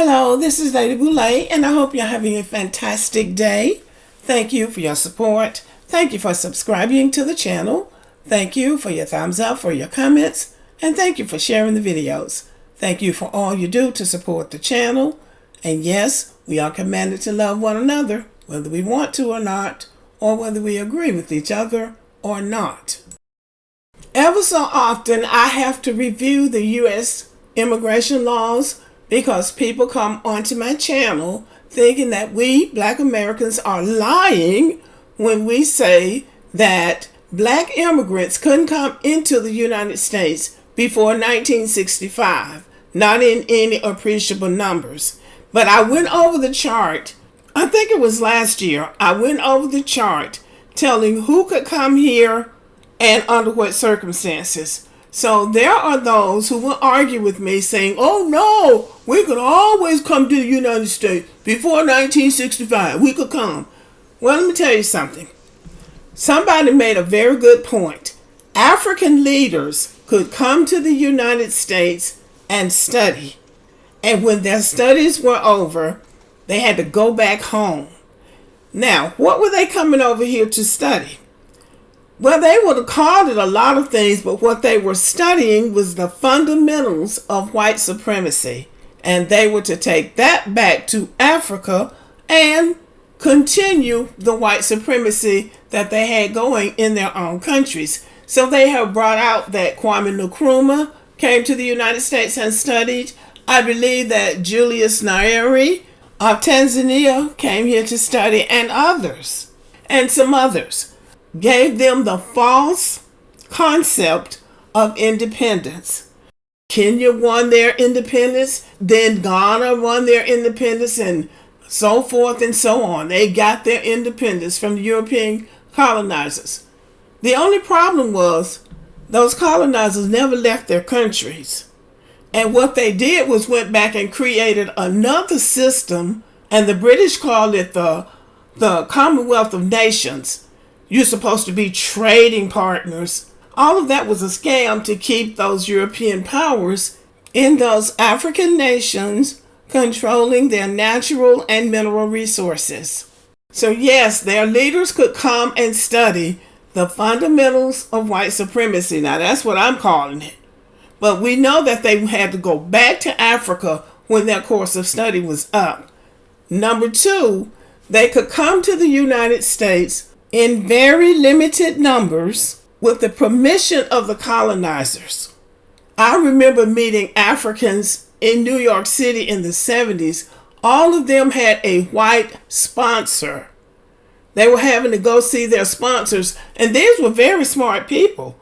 Hello, this is Lady Boulay, and I hope you're having a fantastic day. Thank you for your support. Thank you for subscribing to the channel. Thank you for your thumbs up, for your comments, and thank you for sharing the videos. Thank you for all you do to support the channel. And yes, we are commanded to love one another, whether we want to or not, or whether we agree with each other or not. Ever so often, I have to review the U.S. immigration laws because people come onto my channel thinking that we Black Americans are lying when we say that Black immigrants couldn't come into the United States before 1965, not in any appreciable numbers. But I went over the chart, I think it was last year, I went over the chart telling who could come here and under what circumstances. So there are those who will argue with me saying, oh no, we could always come to the United States before 1965. We could come. Well, let me tell you something. Somebody made a very good point. African leaders could come to the United States and study. And when their studies were over, they had to go back home. Now, what were they coming over here to study? Well, they would have called it a lot of things, but what they were studying was the fundamentals of white supremacy. And they were to take that back to Africa and continue the white supremacy that they had going in their own countries. So they have brought out that Kwame Nkrumah came to the United States and studied. I believe that Julius Nyerere of Tanzania came here to study, and others, and some others. Gave them the false concept of independence. Kenya won their independence, then Ghana won their independence, and so forth and so on. They got their independence from the European colonizers. The only problem was those colonizers never left their countries. And what they did was went back and created another system, and the British called it the Commonwealth of Nations. You're supposed to be trading partners. All of that was a scam to keep those European powers in those African nations controlling their natural and mineral resources. So yes, their leaders could come and study the fundamentals of white supremacy. Now that's what I'm calling it. But we know that they had to go back to Africa when their course of study was up. Number two, they could come to the United States in very limited numbers with the permission of the colonizers. I remember meeting Africans in New York City in the 70s. All of them had a white sponsor. They were having to go see their sponsors, and these were very smart people.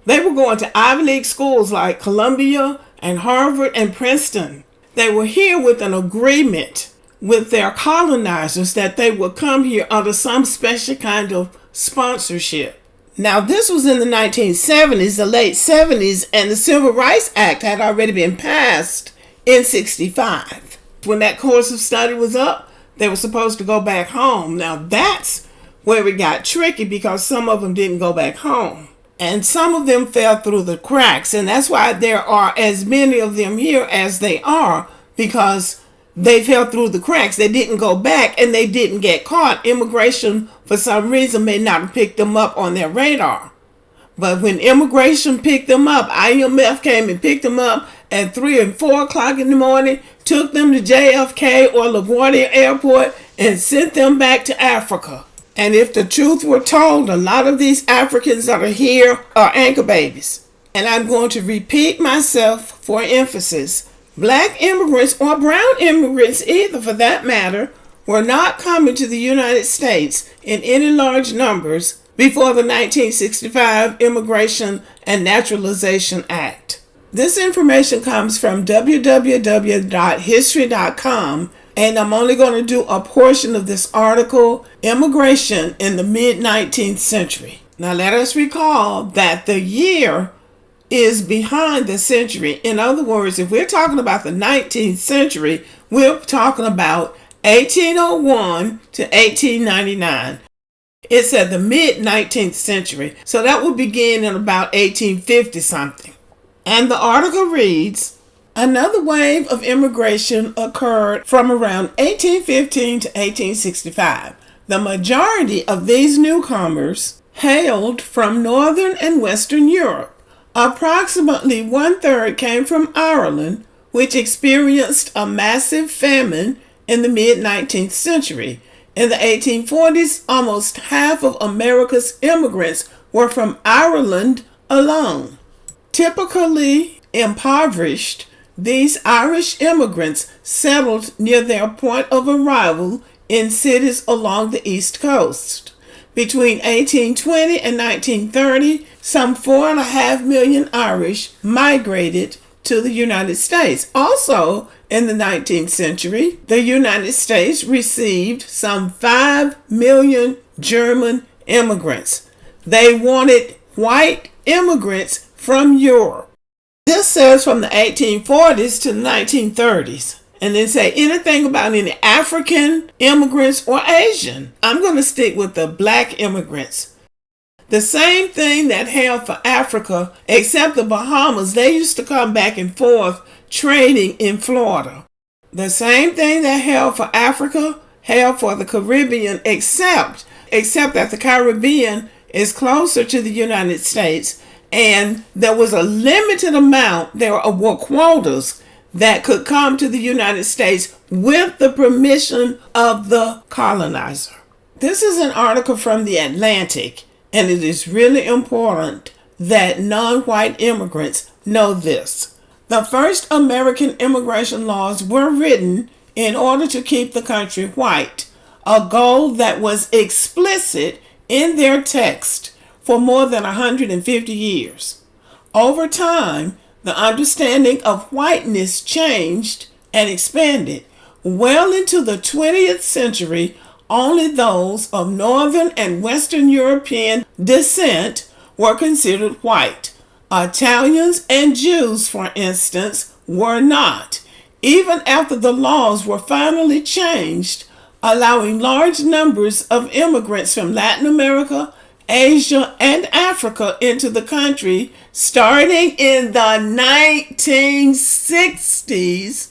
They were going to Ivy League schools like Columbia and Harvard and Princeton. They were here with an agreement with their colonizers that they would come here under some special kind of sponsorship. Now, this was in the 1970s, the late 70s, and the Civil Rights Act had already been passed in 65. When that course of study was up, they were supposed to go back home. Now, that's where it got tricky because some of them didn't go back home. And some of them fell through the cracks. And that's why there are as many of them here as they are, because they fell through the cracks. They didn't go back and they didn't get caught. Immigration, for some reason, may not have picked them up on their radar. But when immigration picked them up, IMF came and picked them up at 3 and 4 o'clock in the morning, took them to JFK or LaGuardia Airport, and sent them back to Africa. And if the truth were told, a lot of these Africans that are here are anchor babies. And I'm going to repeat myself for emphasis. Black immigrants, or brown immigrants either for that matter, were not coming to the United States in any large numbers before the 1965 Immigration and Naturalization Act. This information comes from www.history.com, and I'm only going to do a portion of this article, Immigration in the Mid-19th Century. Now let us recall that the year is behind the century. In other words, if we're talking about the 19th century, we're talking about 1801 to 1899. It's at the mid-19th century, so that would begin in about 1850 something. And the article reads, Another wave of immigration occurred from around 1815 to 1865. The majority of these newcomers hailed from Northern and Western Europe. Approximately one-third came from Ireland, which experienced a massive famine in the mid-19th century. In the 1840s, almost half of America's immigrants were from Ireland alone. Typically impoverished, these Irish immigrants settled near their point of arrival in cities along the East Coast. Between 1820 and 1930, some 4.5 million Irish migrated to the United States. Also, in the 19th century, the United States received some 5 million German immigrants. They wanted white immigrants from Europe. This says from the 1840s to the 1930s. And then say anything about any African immigrants or Asian. I'm going to stick with the black immigrants. The same thing that held for Africa, except the Bahamas. They used to come back and forth trading in Florida. The same thing that held for Africa held for the Caribbean, except that the Caribbean is closer to the United States, and there was a limited amount, there were quotas that could come to the United States with the permission of the colonizer. This is an article from The Atlantic, and it is really important that non-white immigrants know this. The first American immigration laws were written in order to keep the country white, a goal that was explicit in their text for more than 150 years. Over time, the understanding of whiteness changed and expanded. Well into the 20th century, only those of Northern and Western European descent were considered white. Italians and Jews, for instance, were not. Even after the laws were finally changed, allowing large numbers of immigrants from Latin America, Asia, and Africa into the country starting in the 1960s,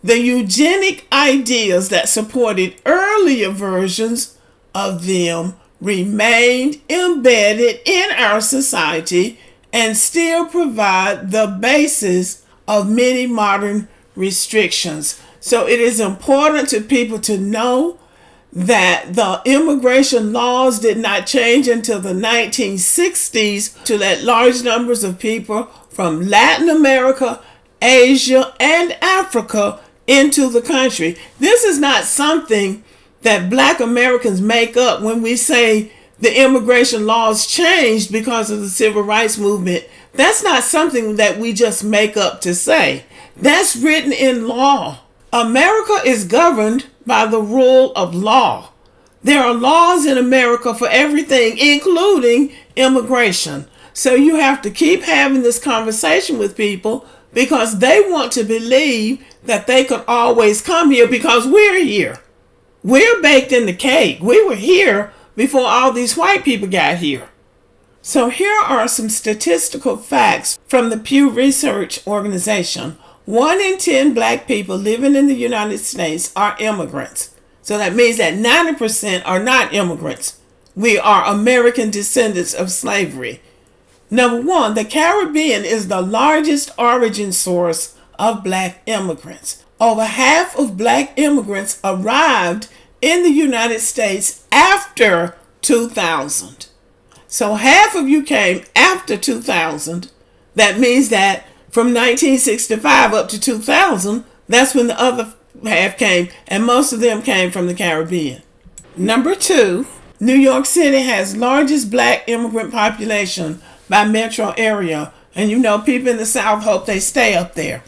the eugenic ideas that supported earlier versions of them remained embedded in our society and still provide the basis of many modern restrictions. So it is important to people to know that the immigration laws did not change until the 1960s to let large numbers of people from Latin America, Asia, and Africa into the country. This is not something that Black Americans make up when we say the immigration laws changed because of the civil rights movement. That's not something that we just make up to say. That's written in law. America is governed by the rule of law. There are laws in America for everything, including immigration. So you have to keep having this conversation with people because they want to believe that they could always come here because we're here. We're baked in the cake. We were here before all these white people got here. So here are some statistical facts from the Pew Research Organization. 1 in 10 Black people living in the United States are immigrants. So that means that 90% are not immigrants. We are American descendants of slavery. Number 1, the Caribbean is the largest origin source of Black immigrants. Over half of Black immigrants arrived in the United States after 2000. So half of you came after 2000. That means that from 1965 up to 2000, that's when the other half came, and most of them came from the Caribbean. Number 2, New York City has largest Black immigrant population by metro area, and you know people in the South hope they stay up there.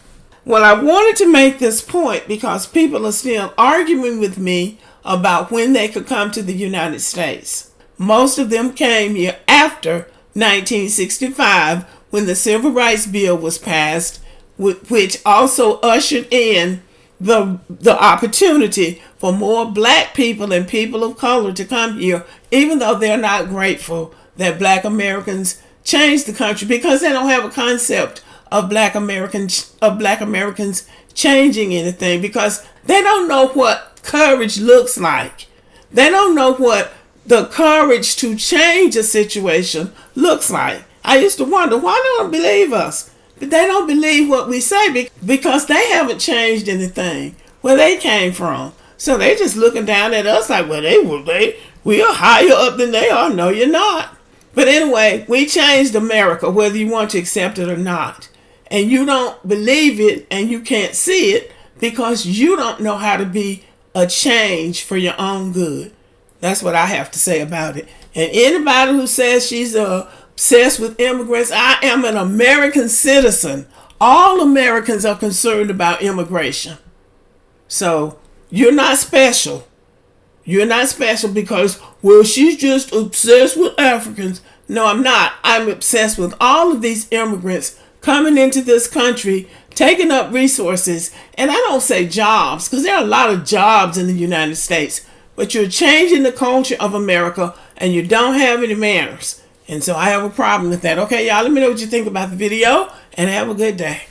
Well, I wanted to make this point because people are still arguing with me about when they could come to the United States. Most of them came here after 1965 when the Civil Rights Bill was passed, which also ushered in the opportunity for more Black people and people of color to come here, even though they're not grateful that Black Americans changed the country because they don't have a concept of black Americans changing anything, because they don't know what courage looks like. They don't know what the courage to change a situation looks like. I used to wonder, why don't they believe us? But they don't believe what we say because they haven't changed anything where they came from. So they just looking down at us like, well, we are higher up than they are. No, you're not. But anyway, we changed America, whether you want to accept it or not. And you don't believe it and you can't see it because you don't know how to be a change for your own good. That's what I have to say about it. And anybody who says she's obsessed with immigrants, I am an American citizen. All Americans are concerned about immigration. So you're not special. You're not special because, well, she's just obsessed with Africans. No, I'm not. I'm obsessed with all of these immigrants coming into this country, taking up resources. And I don't say jobs, because there are a lot of jobs in the United States. But you're changing the culture of America and you don't have any manners. And so I have a problem with that. Okay, y'all, let me know what you think about the video and have a good day.